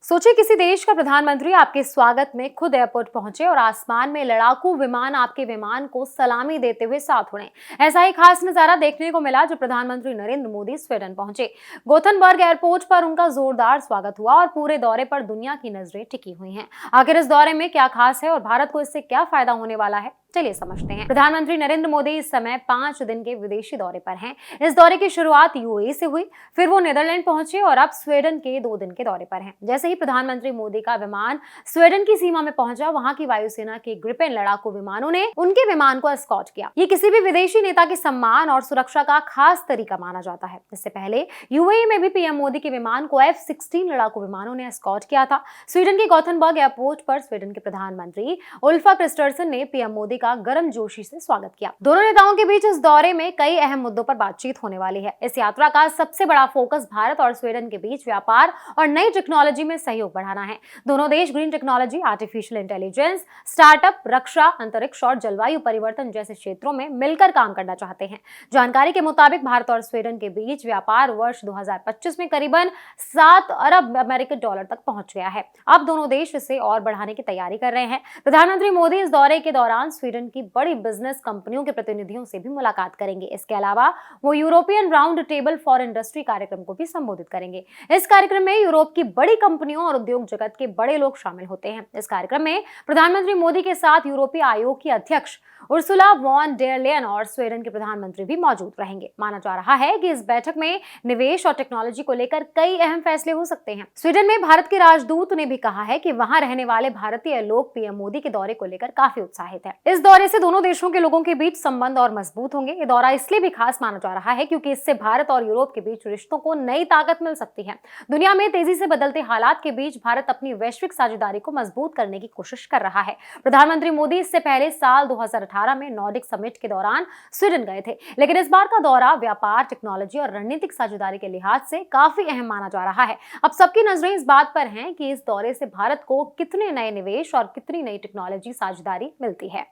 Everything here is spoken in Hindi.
सोचिए किसी देश का प्रधानमंत्री आपके स्वागत में खुद एयरपोर्ट पहुंचे और आसमान में लड़ाकू विमान आपके विमान को सलामी देते हुए साथ उड़े। ऐसा ही खास नजारा देखने को मिला जब प्रधानमंत्री नरेंद्र मोदी स्वीडन पहुंचे। गोथनबर्ग एयरपोर्ट पर उनका जोरदार स्वागत हुआ और पूरे दौरे पर दुनिया की नजरें टिकी हुई हैं। आखिर इस दौरे में क्या खास है और भारत को इससे क्या फायदा होने वाला है, चलिए समझते हैं। प्रधानमंत्री नरेंद्र मोदी इस समय 5 दिन के विदेशी दौरे पर हैं। इस दौरे की शुरुआत यूएई से हुई, फिर वो नीदरलैंड पहुंचे और अब स्वीडन के 2 दिन के दौरे पर हैं। जैसे ही प्रधानमंत्री मोदी का विमान स्वीडन की सीमा में पहुंचा, वहां की वायुसेना के ग्रिपेन लड़ाकू विमानों ने उनके विमान को एस्कॉर्ट किया। ये किसी भी विदेशी नेता के सम्मान और सुरक्षा का खास तरीका माना जाता है। इससे पहले यूएई में भी पीएम मोदी के विमान को F-16 लड़ाकू विमानों ने एस्कॉर्ट किया था। स्वीडन के गोथनबर्ग एयरपोर्ट पर स्वीडन के प्रधानमंत्री उल्फा क्रिस्टर्सन ने पीएम मोदी का गर्मजोशी से स्वागत किया। दोनों नेताओं के बीच इस दौरे में कई अहम मुद्दों पर बातचीत होने वाली है। इस यात्रा का सबसे बड़ा फोकस भारत और स्वीडन के बीच व्यापार और नई टेक्नोलॉजी में सहयोग बढ़ाना है। दोनों देश green technology, artificial intelligence, startup, रक्षा, अंतरिक्ष और जलवायु परिवर्तन जैसे क्षेत्रों में मिलकर काम करना चाहते हैं। जानकारी के मुताबिक भारत और स्वीडन के बीच व्यापार वर्ष 2025 में करीबन 7 अरब अमेरिकी डॉलर तक पहुंच गया है। अब दोनों देश इसे और बढ़ाने की तैयारी कर रहे हैं। प्रधानमंत्री मोदी इस दौरे के दौरान स्वीडन की बड़ी बिजनेस कंपनियों के प्रतिनिधियों से भी मुलाकात करेंगे। इसके अलावा वो European round table for industry कार्यक्रम को भी संबोधित करेंगे। इस कार्यक्रम में यूरोप की बड़ी कंपनियों और उद्योग जगत के बड़े लोग शामिल होते हैं। इस कार्यक्रम में प्रधानमंत्री मोदी के साथ यूरोपीय आयोग की अध्यक्ष उर्सुला वॉन डेर लेयन और स्वीडन के प्रधानमंत्री भी मौजूद रहेंगे। माना जा रहा है कि इस बैठक में निवेश और टेक्नोलॉजी को लेकर कई अहम फैसले हो सकते हैं। स्वीडन में भारत के राजदूत ने भी कहा है कि वहां रहने वाले भारतीय लोग पीएम मोदी के दौरे को लेकर काफी उत्साहित हैं। इस दौरे से दोनों देशों के लोगों के बीच संबंध और मजबूत होंगे। ये दौरा इसलिए भी खास माना जा रहा है क्योंकि इससे भारत और यूरोप के बीच रिश्तों को नई ताकत मिल सकती है। दुनिया में तेजी से बदलते हालात के बीच भारत अपनी वैश्विक साझेदारी को मजबूत करने की कोशिश कर रहा है। प्रधानमंत्री मोदी इससे पहले साल 2018 में नॉर्डिक समिट के दौरान स्वीडन गए थे, लेकिन इस बार का दौरा व्यापार, टेक्नोलॉजी और रणनीतिक साझेदारी के लिहाज से काफी अहम माना जा रहा है। अब सबकी नजरें इस बात पर हैं कि इस दौरे से भारत को कितने नए निवेश और कितनी नई टेक्नोलॉजी साझेदारी मिलती है।